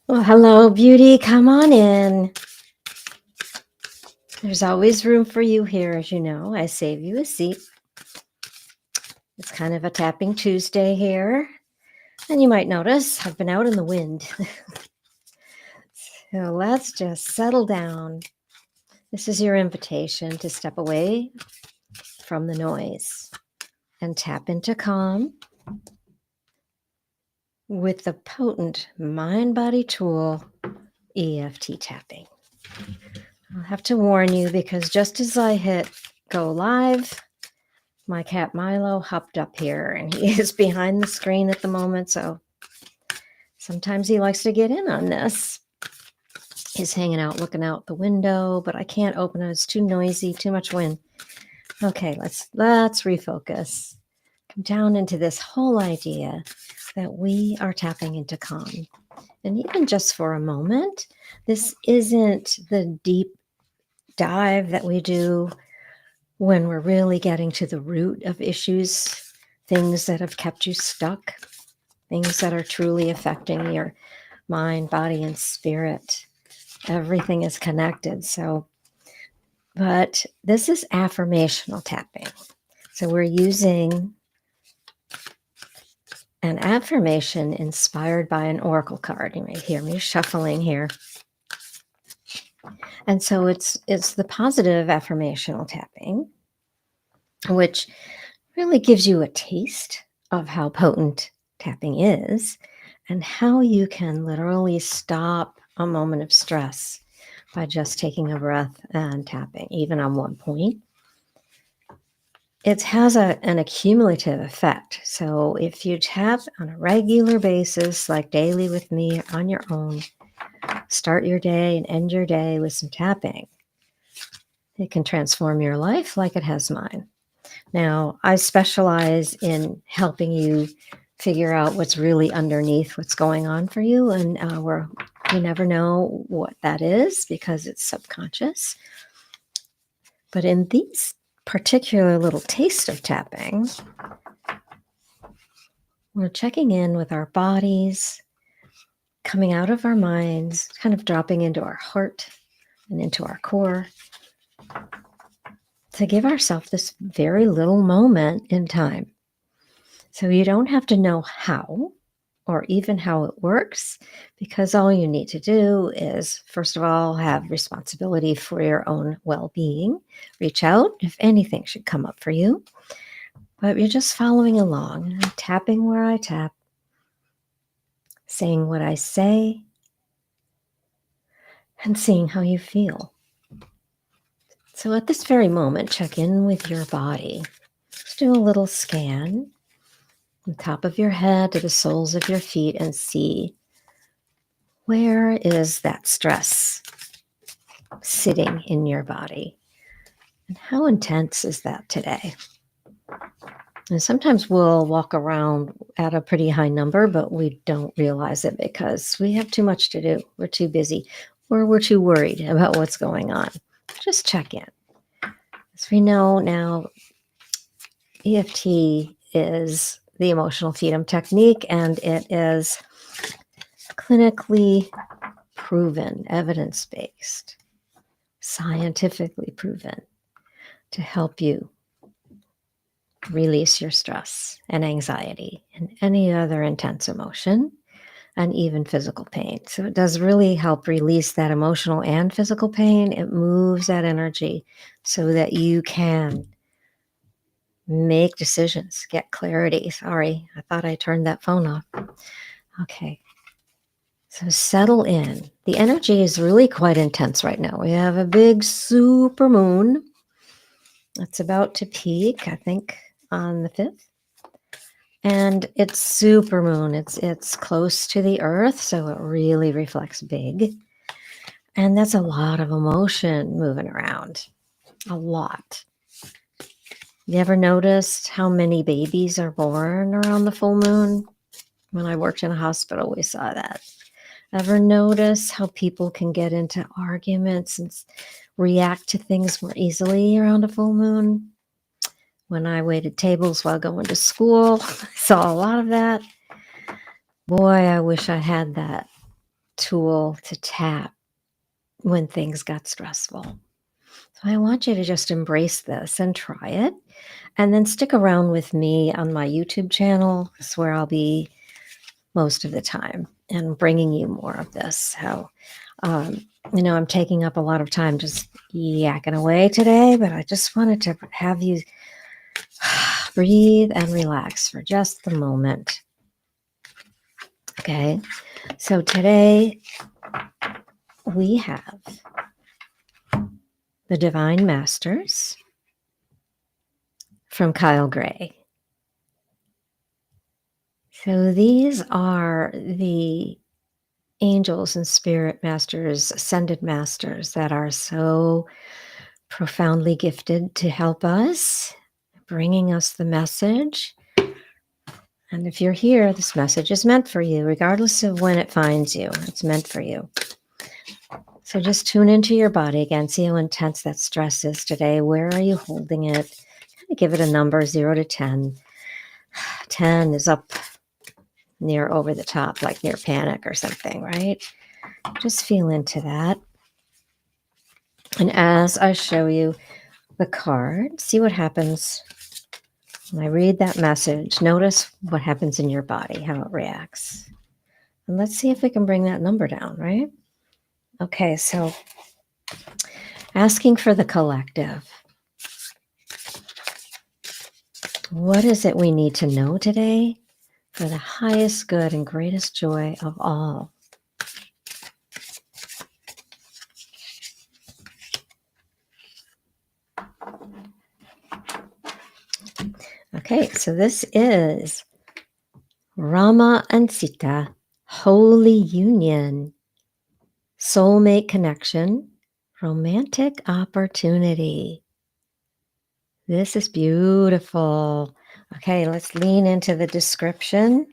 Well, hello, beauty. Come on in. There's always room for you here, as you know. I save you a seat. It's kind of a tapping Tuesday here. And you might notice I've been out in the wind. So let's just settle down. This is your invitation to step away from the noise and tap into calm with the potent mind-body tool, EFT tapping. I'll have to warn you because just as I hit go live, my cat Milo hopped up here and he is behind the screen at the moment. So sometimes he likes to get in on this. He's hanging out, looking out the window, but I can't open it. It's too noisy, too much wind. Okay, let's refocus. Come down into this whole idea that we are tapping into calm. And even just for a moment, this isn't the deep dive that we do when we're really getting to the root of issues, things that have kept you stuck, things that are truly affecting your mind, body, and spirit. Everything is connected. But this is affirmational tapping. So we're using an affirmation inspired by an oracle card. You may hear me shuffling here. And so it's the positive affirmational tapping, which really gives you a taste of how potent tapping is and how you can literally stop a moment of stress by just taking a breath and tapping, even on one point. It has an accumulative effect. So if you tap on a regular basis, like daily with me on your own, start your day and end your day with some tapping, it can transform your life like it has mine. Now, I specialize in helping you figure out what's really underneath what's going on for you. And you never know what that is because it's subconscious. But in these particular little taste of tapping, we're checking in with our bodies, coming out of our minds, kind of dropping into our heart and into our core to give ourselves this very little moment in time. So you don't have to know how or even how it works, because all you need to do is, first of all, have responsibility for your own well-being. Reach out if anything should come up for you. But you're just following along, tapping where I tap, saying what I say, and seeing how you feel. So at this very moment, check in with your body. Just do a little scan from the top of your head to the soles of your feet and see, where is that stress sitting in your body? And how intense is that today? And sometimes we'll walk around at a pretty high number, but we don't realize it because we have too much to do. We're too busy, or we're too worried about what's going on. Just check in. As we know now, EFT is the emotional freedom technique, and it is clinically proven, evidence-based, scientifically proven to help you release your stress and anxiety and any other intense emotion and even physical pain. So it does really help release that emotional and physical pain. It moves that energy so that you can make decisions, get clarity. Sorry, I thought I turned that phone off. Okay. So settle in. The energy is really quite intense right now. We have a big super moon. It's about to peak, I think, on the 5th. And it's super moon. It's close to the earth, so it really reflects big. And that's a lot of emotion moving around. A lot. You ever noticed how many babies are born around the full moon? When I worked in a hospital, we saw that. Ever notice how people can get into arguments and react to things more easily around a full moon? When I waited tables while going to school, I saw a lot of that. Boy, I wish I had that tool to tap when things got stressful. So I want you to just embrace this and try it. And then stick around with me on my YouTube channel. It's where I'll be most of the time and bringing you more of this. So, I'm taking up a lot of time just yakking away today, but I just wanted to have you breathe and relax for just the moment. Okay, so today we have the Divine Masters from Kyle Gray. So these are the angels and spirit masters, ascended masters that are so profoundly gifted to help us, bringing us the message. And if you're here, this message is meant for you, regardless of when it finds you. It's meant for you. So just tune into your body again. See how intense that stress is today. Where are you holding it? Kind of give it a number, 0 to 10. 10 is up near over the top, like near panic or something, right? Just feel into that. And as I show you the card, see what happens when I read that message. Notice what happens in your body, how it reacts. And let's see if we can bring that number down, right? Okay, so asking for the collective. What is it we need to know today for the highest good and greatest joy of all? Okay, so this is RAMA and SITA, Holy Union, Soulmate Connection, Romantic Opportunity. This is beautiful. Okay, let's lean into the description.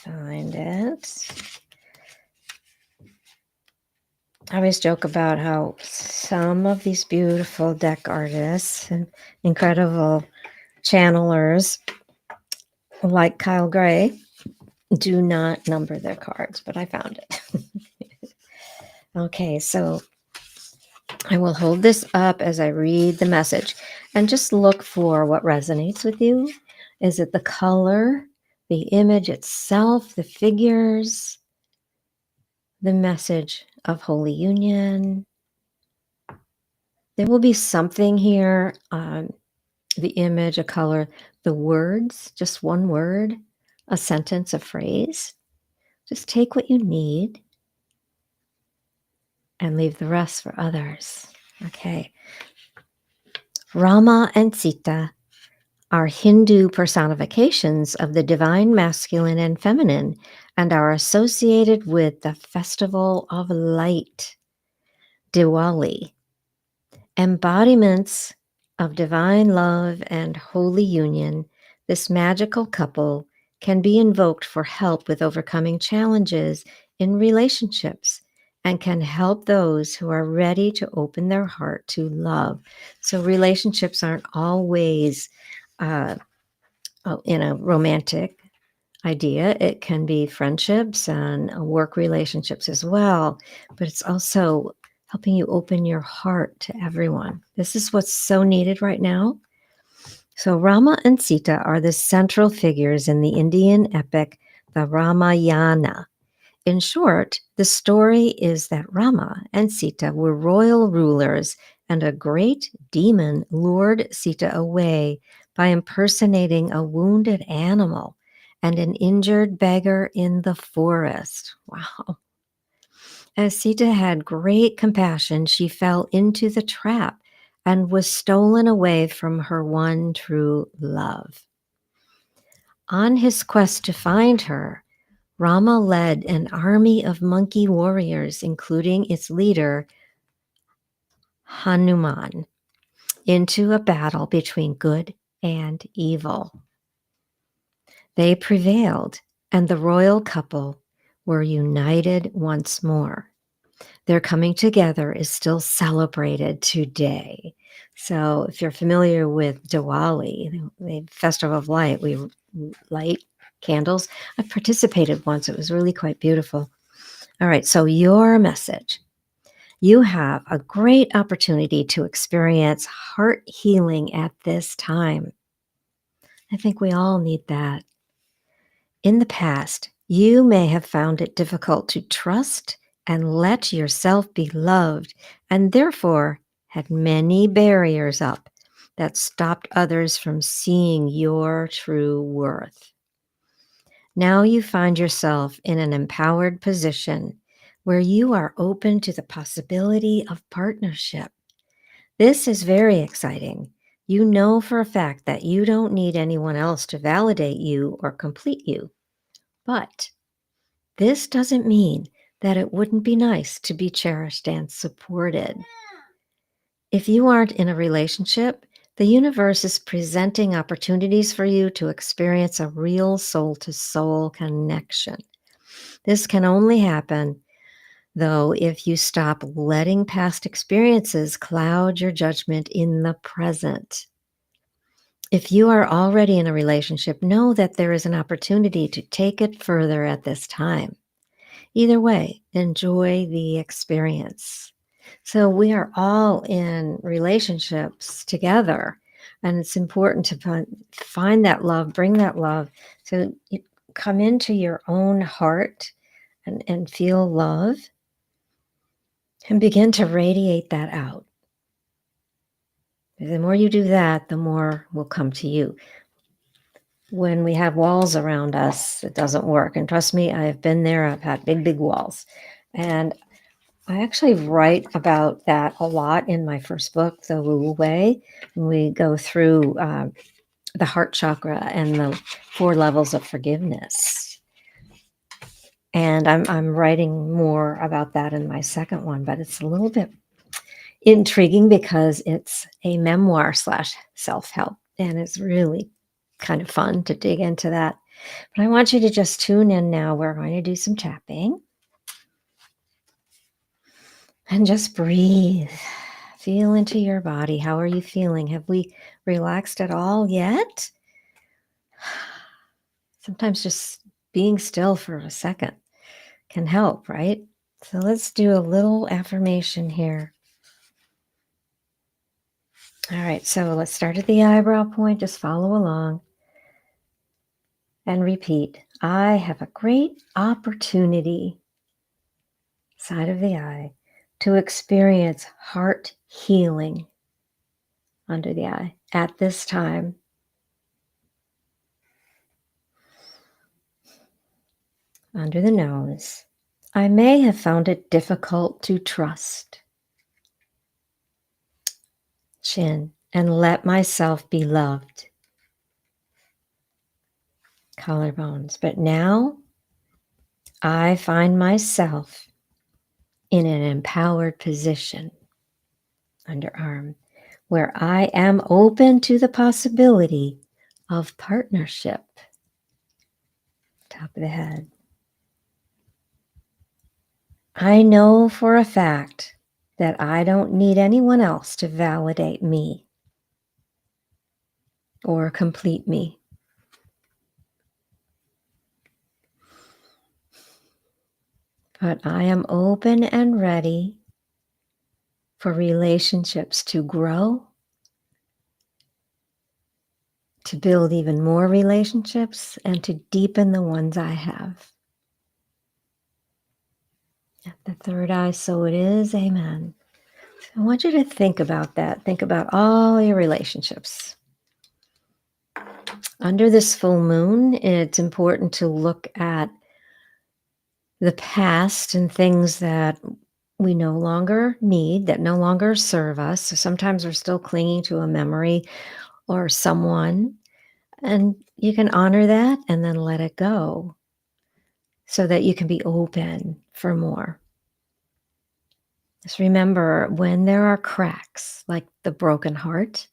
Find it. I always joke about how some of these beautiful deck artists and incredible channelers like Kyle Gray do not number their cards, but I found it. Okay, so I will hold this up as I read the message and just look for what resonates with you. Is it the color, the image itself, the figures, the message of Holy Union? There will be something here, the image, a color, the words, just one word, a sentence, a phrase. Just take what you need and leave the rest for others. Okay. Rama and Sita are Hindu personifications of the divine masculine and feminine and are associated with the festival of light, Diwali. Embodiments of divine love and holy union, this magical couple can be invoked for help with overcoming challenges in relationships and can help those who are ready to open their heart to love. So relationships aren't always in a romantic idea. It can be friendships and work relationships as well, but it's also helping you open your heart to everyone. This is what's so needed right now. So Rama and Sita are the central figures in the Indian epic, the Ramayana. In short, the story is that Rama and Sita were royal rulers, and a great demon lured Sita away by impersonating a wounded animal and an injured beggar in the forest. Wow. As Sita had great compassion, she fell into the trap and was stolen away from her one true love. On his quest to find her, Rama led an army of monkey warriors, including its leader, Hanuman, into a battle between good and evil. They prevailed, and the royal couple were united once more. Their coming together is still celebrated today. So if you're familiar with Diwali, the Festival of Light, we light candles. I participated once. It was really quite beautiful. All right, so your message. You have a great opportunity to experience heart healing at this time. I think we all need that. In the past, you may have found it difficult to trust and let yourself be loved, and therefore had many barriers up that stopped others from seeing your true worth. Now you find yourself in an empowered position where you are open to the possibility of partnership. This is very exciting. You know for a fact that you don't need anyone else to validate you or complete you. But this doesn't mean that it wouldn't be nice to be cherished and supported. If you aren't in a relationship, the universe is presenting opportunities for you to experience a real soul-to-soul connection. This can only happen, though, if you stop letting past experiences cloud your judgment in the present. If you are already in a relationship, know that there is an opportunity to take it further at this time. Either way, enjoy the experience. So we are all in relationships together, and it's important to find that love, bring that love. So you come into your own heart and feel love and begin to radiate that out. The more you do that, the more will come to you. When we have walls around us, it doesn't work. And trust me, I've been there. I've had big, big walls. And I actually write about that a lot in my first book, The Woo Way. We go through the heart chakra and the 4 levels of forgiveness. And I'm writing more about that in my second one, but it's a little bit intriguing because it's a memoir / self-help, and it's really kind of fun to dig into that. But I want you to just tune in now. We're going to do some tapping. And just breathe. Feel into your body. How are you feeling? Have we relaxed at all yet? Sometimes just being still for a second can help, right? So let's do a little affirmation here. All right, so let's start at the eyebrow point. Just follow along and repeat. I have a great opportunity, side of the eye, to experience heart healing under the eye at this time. Under the nose. I may have found it difficult to trust. Chin, and let myself be loved. Collarbones. But now I find myself in an empowered position, underarm, where I am open to the possibility of partnership. Top of the head. I know for a fact that I don't need anyone else to validate me or complete me. But I am open and ready for relationships to grow, to build even more relationships, and to deepen the ones I have. At the third eye, so it is. Amen. So I want you to think about that. Think about all your relationships. Under this full moon, it's important to look at the past and things that we no longer need, that no longer serve us. So sometimes we're still clinging to a memory or someone, and you can honor that and then let it go so that you can be open for more. Just remember, when there are cracks, like the broken heart,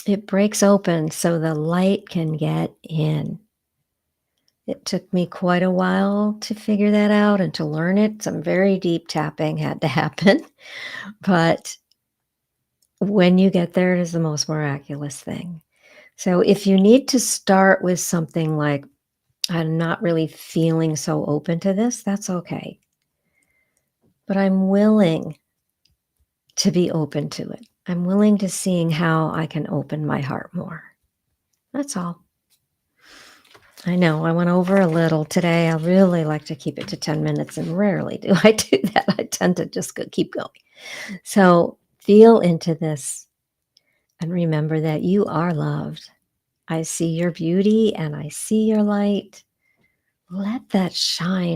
it breaks open so the light can get in. It took me quite a while to figure that out and to learn it. Some very deep tapping had to happen. But when you get there, it is the most miraculous thing. So if you need to start with something like I'm not really feeling so open to this. That's okay. But I'm willing to be open to it. I'm willing to seeing how I can open my heart more. That's all. I know I went over a little today. I really like to keep it to 10 minutes, and rarely do I do that. I tend to just keep going. So feel into this and remember that you are loved. I see your beauty and I see your light. Let that shine